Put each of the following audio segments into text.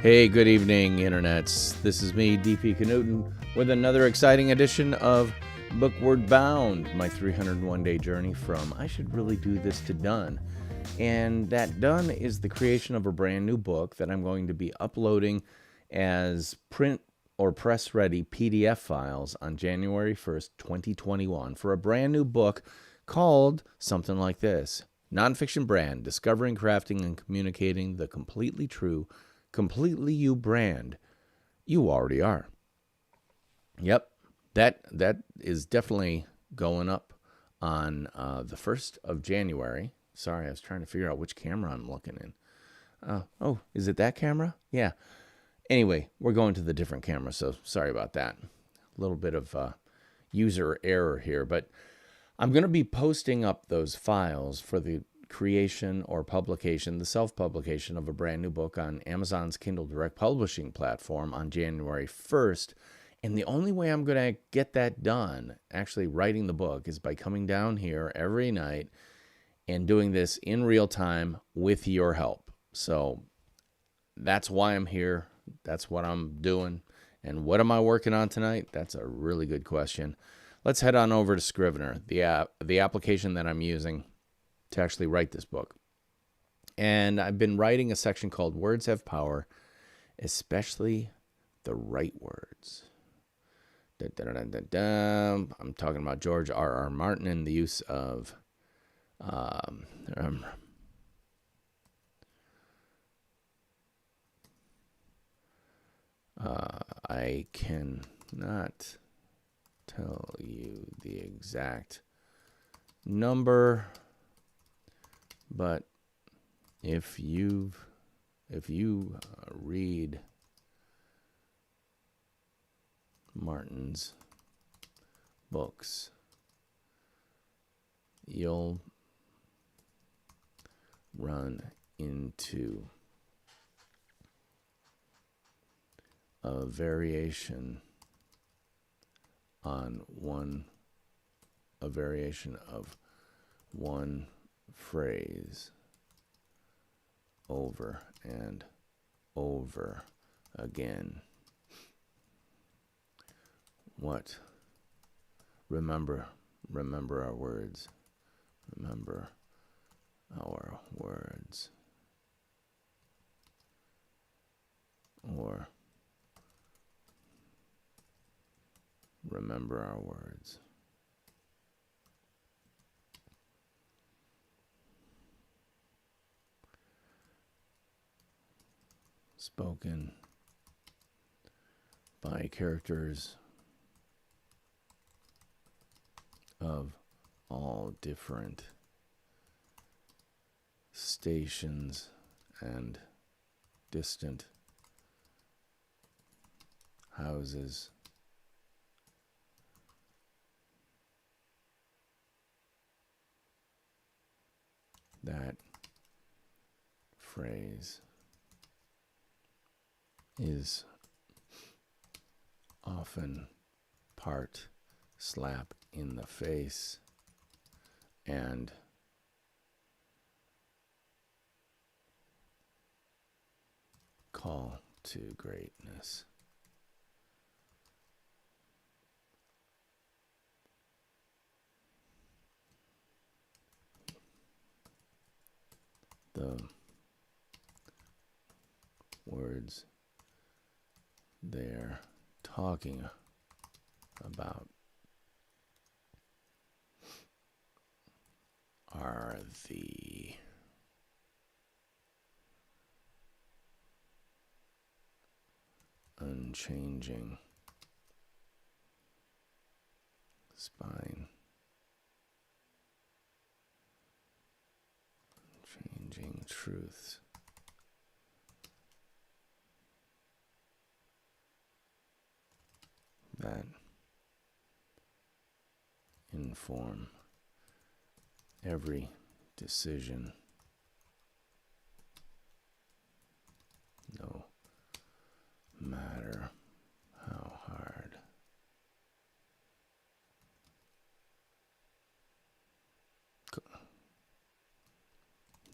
Hey, good evening, internets. This is me, DP Knudten, with another exciting edition of Bookward Bound, my 301-day journey from I should really do this to done. And that done is the creation of a brand new book that I'm going to be uploading as print or press-ready PDF files on January 1st, 2021 for a brand new book called something like this: Nonfiction Brand, Discovering, Crafting, and Communicating the Completely True, Completely You Brand You Already Are. Yep, that is definitely going up on the 1st of January. Sorry, I was trying to figure out which camera I'm looking in. Oh, is it that camera? Yeah. Anyway, we're going to the different camera, so sorry about that. A little bit of user error here, but I'm going to be posting up those files for the creation or publication, the self-publication of a brand new book on Amazon's Kindle Direct Publishing platform on January 1st. And the only way I'm going to get that done, actually writing the book, is by coming down here every night and doing this in real time with your help. So that's why I'm here. That's what I'm doing. And what am I working on tonight? That's a really good question. Let's head on over to Scrivener, the application that I'm using to actually write this book. And I've been writing a section called Words Have Power, especially the right words. I'm talking about George R.R. Martin and the use of I cannot tell you the exact number, but if you read Martin's books, you'll run into a variation of one phrase over and over again. What? Remember our words. Remember our words. Or remember our words. Spoken by characters of all different stations and distant houses. That phrase is often part slap in the face and call to greatness. The words they're talking about are the unchanging spine, changing truths that inform every decision, no matter how hard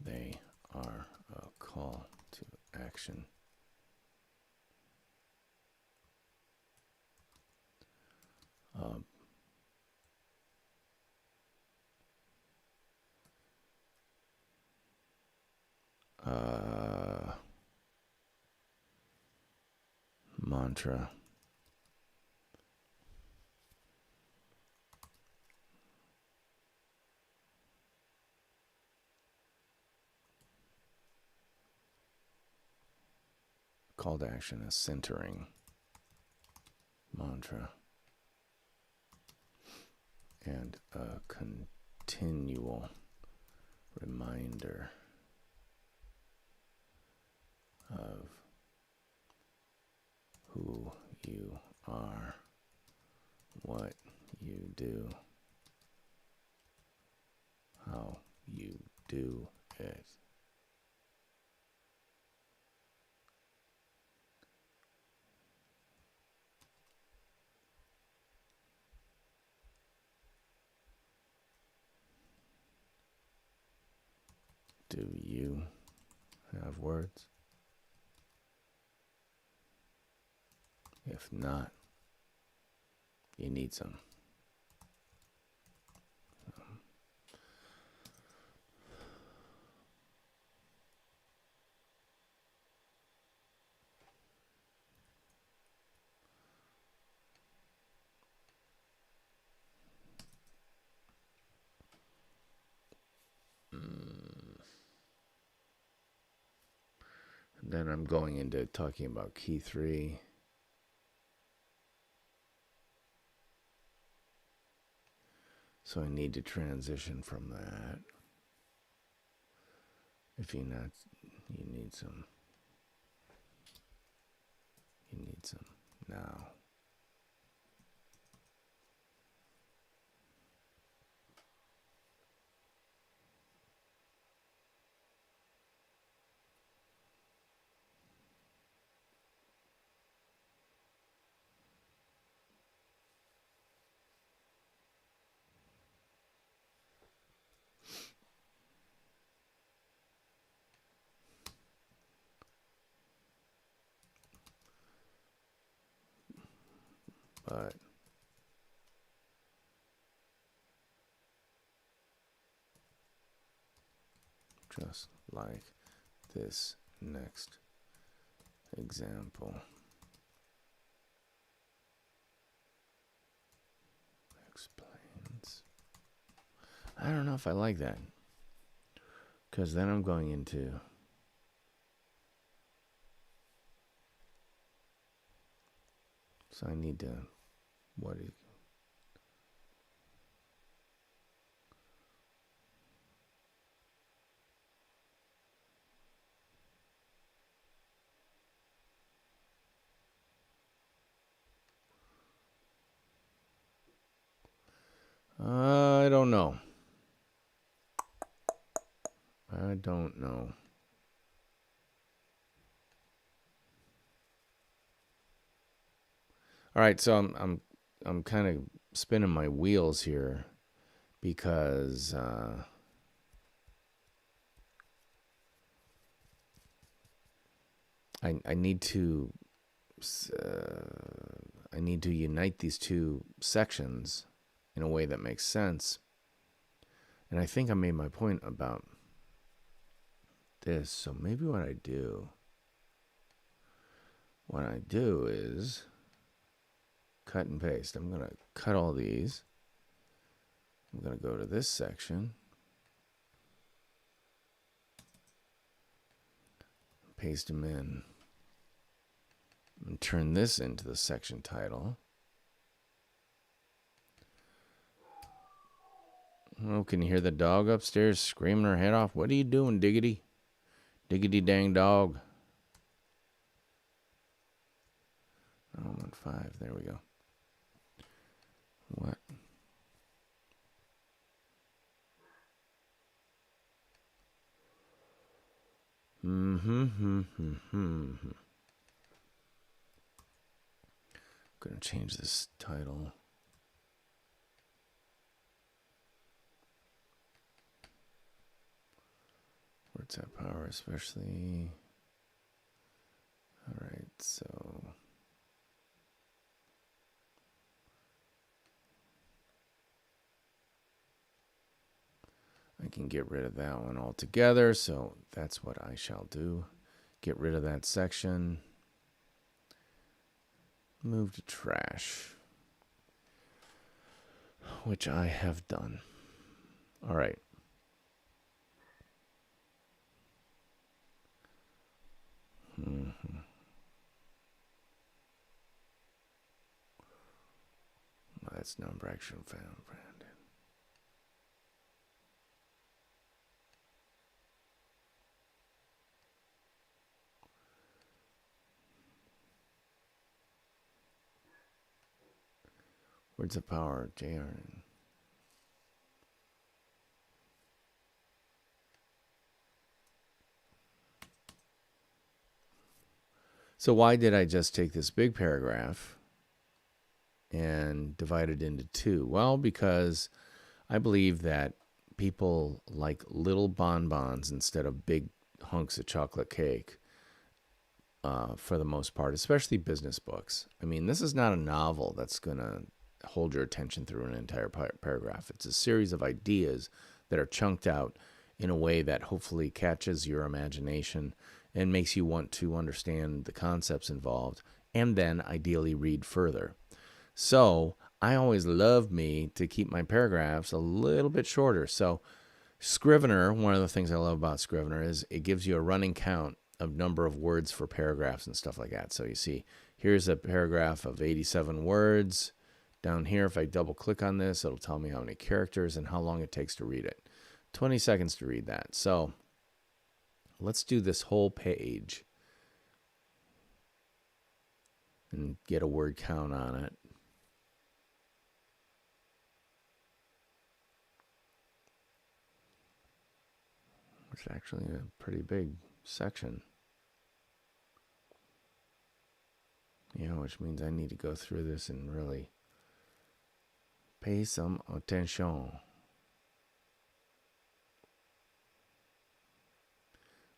they are a call to action. mantra. Call to action is centering mantra. And a continual reminder of who you are, what you do, how you do it. Do you have words? If not, you need some. Then I'm going into talking about key 3. So I need to transition from that. If you're not, you need some now. But just like this next example explains. I don't know if I like that, because then I'm going into so I need to what is I don't know. I don't know. All right, so I'm kind of spinning my wheels here because I need to unite these two sections in a way that makes sense. And I think I made my point about this. So maybe what I do is cut and paste. I'm going to cut all these. I'm going to go to this section. Paste them in. And turn this into the section title. Oh, can you hear the dog upstairs screaming her head off? What are you doing, Diggity? Diggity dang dog. Oh, I'm on 5. There we go. What? Gonna change this title. Where's that power, especially? All right, so I can get rid of that one altogether. So that's what I shall do. Get rid of that section. move to trash, which I have done. All right. That's non-fraction found brand. Words of power, JR. So why did I just take this big paragraph and divide it into two? Well, because I believe that people like little bonbons instead of big hunks of chocolate cake for the most part, especially business books. I mean, this is not a novel that's going to hold your attention through an entire paragraph. It's a series of ideas that are chunked out in a way that hopefully catches your imagination and makes you want to understand the concepts involved and then ideally read further. So I always love to keep my paragraphs a little bit shorter. So Scrivener, one of the things I love about Scrivener is it gives you a running count of number of words for paragraphs and stuff like that. So you see, here's a paragraph of 87 words. Down here, if I double click on this, it'll tell me how many characters and how long it takes to read it. 20 seconds to read that. So let's do this whole page and get a word count on it. It's actually a pretty big section. Yeah, which means I need to go through this and really pay some attention. All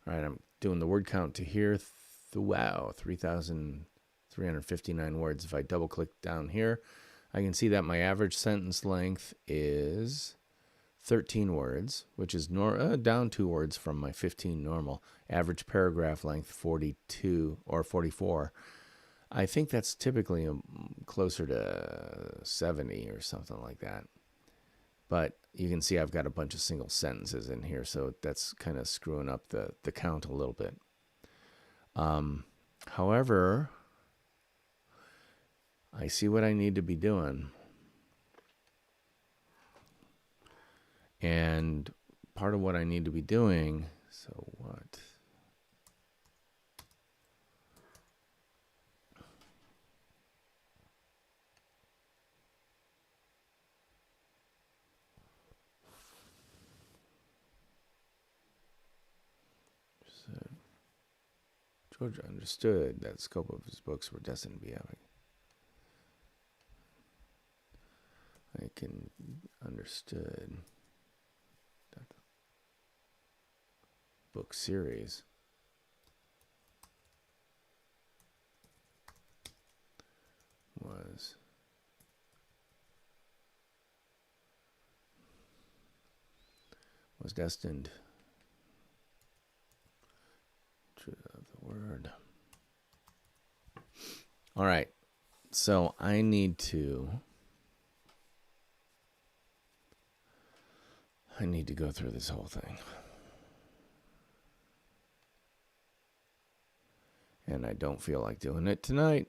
right, I'm doing the word count to here. Wow, 3,359 words. If I double click down here, I can see that my average sentence length is 13 words, which is down 2 words from my 15 normal. Average paragraph length 42 or 44. I think that's typically closer to 70 or something like that. But you can see I've got a bunch of single sentences in here, so that's kind of screwing up the count a little bit. However, I see what I need to be doing. And part of what I need to be doing, so what? George understood that the scope of his books were destined to be epic. I can understood that the book series was destined to the word. All right, so I need to go through this whole thing. And I don't feel like doing it tonight.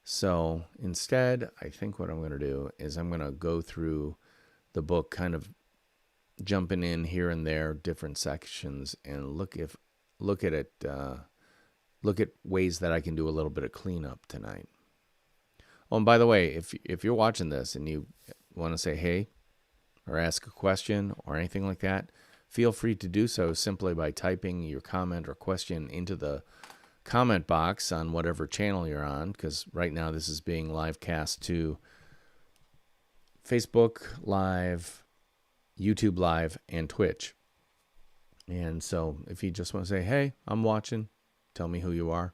So instead, I think what I'm going to do is I'm going to go through the book, kind of jumping in here and there, different sections, and look at ways that I can do a little bit of cleanup tonight. Oh, and by the way, if you're watching this and you want to say hey or ask a question or anything like that, feel free to do so simply by typing your comment or question into the comment box on whatever channel you're on, because right now this is being live cast to Facebook Live, YouTube Live, and Twitch. And so if you just want to say, hey, I'm watching, tell me who you are,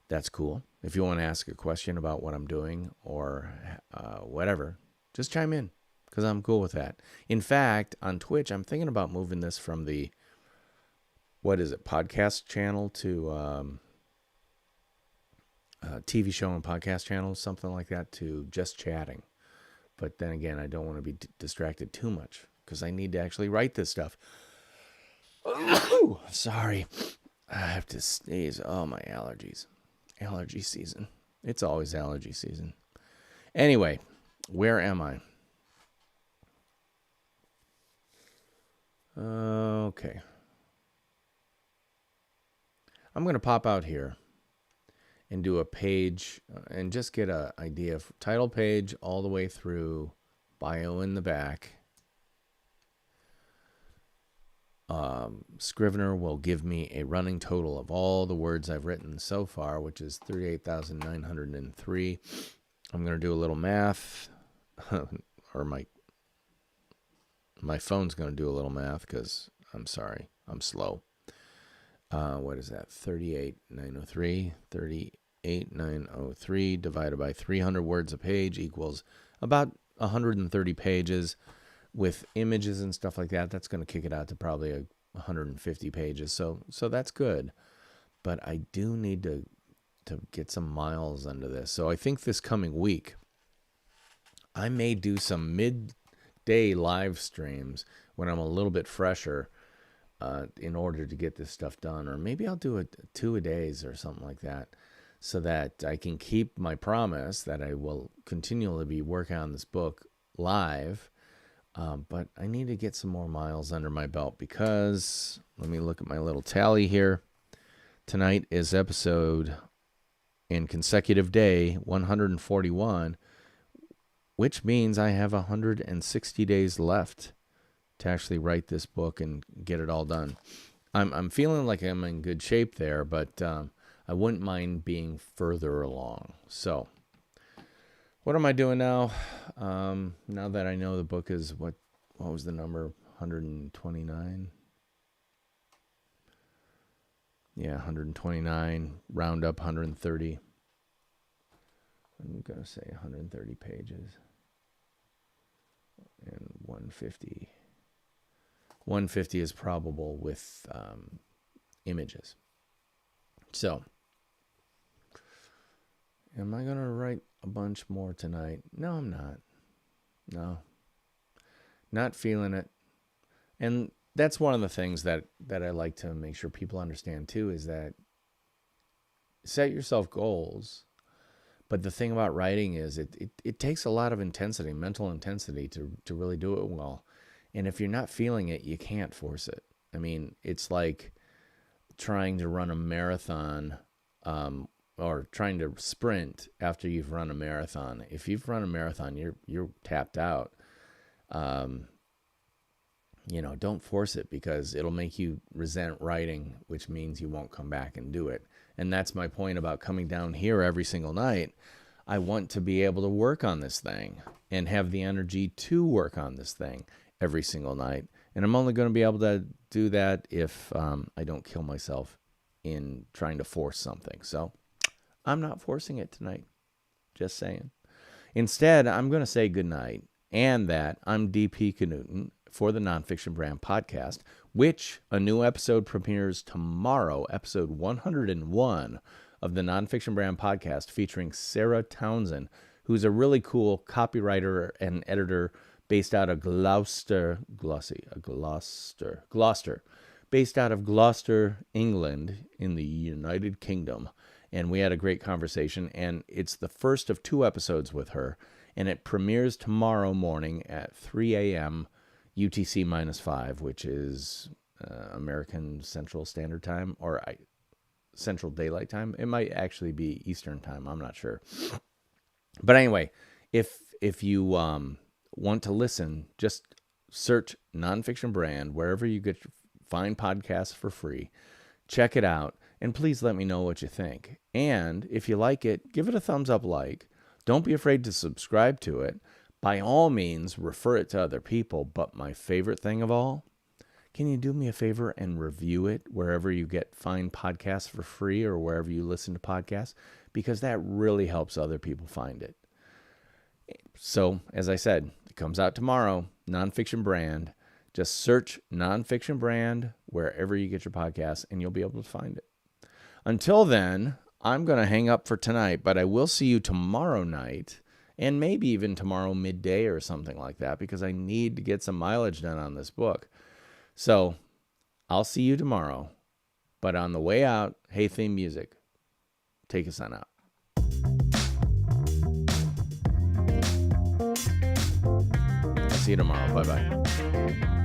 that's cool. If you want to ask a question about what I'm doing or whatever, just chime in, because I'm cool with that. In fact, on Twitch, I'm thinking about moving this from the, podcast channel to TV show and podcast channels, something like that, to just chatting. But then again, I don't want to be distracted too much because I need to actually write this stuff. Sorry. I have to sneeze. Oh, my allergies. Allergy season. It's always allergy season. Anyway, where am I? Okay. I'm going to pop out here and do a page and just get an idea of title page all the way through, bio in the back. Scrivener will give me a running total of all the words I've written so far, which is 38,903. I'm going to do a little math, or my phone's going to do a little math because I'm sorry, I'm slow. What is that? 38,903. 38,903 divided by 300 words a page equals about 130 pages. With images and stuff like that, that's going to kick it out to probably 150 pages. So that's good. But I do need to get some miles under this. So I think this coming week, I may do some midday live streams when I'm a little bit fresher in order to get this stuff done. Or maybe I'll do it 2 a days or something like that, so that I can keep my promise that I will continually be working on this book live. But I need to get some more miles under my belt because, let me look at my little tally here. Tonight is episode in consecutive day 141, which means I have 160 days left to actually write this book and get it all done. I'm feeling like I'm in good shape there, but I wouldn't mind being further along. So what am I doing now? Now that I know the book is, what was the number? 129? Yeah, 129. Round up 130. I'm going to say 130 pages. And 150. 150 is probable with images. So, am I going to write a bunch more tonight? No, I'm not. No. Not feeling it. And that's one of the things that I like to make sure people understand too, is that set yourself goals. But the thing about writing is it takes a lot of intensity, mental intensity to really do it well. And if you're not feeling it, you can't force it. I mean, it's like trying to run a marathon, or trying to sprint after you've run a marathon. If you've run a marathon, you're tapped out. Don't force it, because it'll make you resent writing, which means you won't come back and do it. And that's my point about coming down here every single night. I want to be able to work on this thing and have the energy to work on this thing every single night. And I'm only going to be able to do that if I don't kill myself in trying to force something. So I'm not forcing it tonight. Just saying. Instead, I'm going to say goodnight, and that I'm DP Knudten for the Nonfiction Brand podcast, which a new episode premieres tomorrow, episode 101 of the Nonfiction Brand podcast, featuring Sarah Townsend, who's a really cool copywriter and editor based out of Gloucester, based out of Gloucester, England, in the United Kingdom. And we had a great conversation, and it's the first of 2 episodes with her, and it premieres tomorrow morning at 3 a.m. UTC -5, which is American Central Standard Time, or Central Daylight Time. It might actually be Eastern Time. I'm not sure. But anyway, if you want to listen, just search Nonfiction Brand wherever you find podcasts for free. Check it out, and please let me know what you think. And if you like it, give it a thumbs up like. Don't be afraid to subscribe to it. By all means, refer it to other people. But my favorite thing of all, can you do me a favor and review it wherever you find podcasts for free, or wherever you listen to podcasts? Because that really helps other people find it. So, as I said, it comes out tomorrow, Nonfiction Brand. Just search Nonfiction Brand wherever you get your podcasts, and you'll be able to find it. Until then, I'm going to hang up for tonight, but I will see you tomorrow night and maybe even tomorrow midday or something like that, because I need to get some mileage done on this book. So I'll see you tomorrow. But on the way out, hey, theme music, take us on out. I'll see you tomorrow. Bye-bye.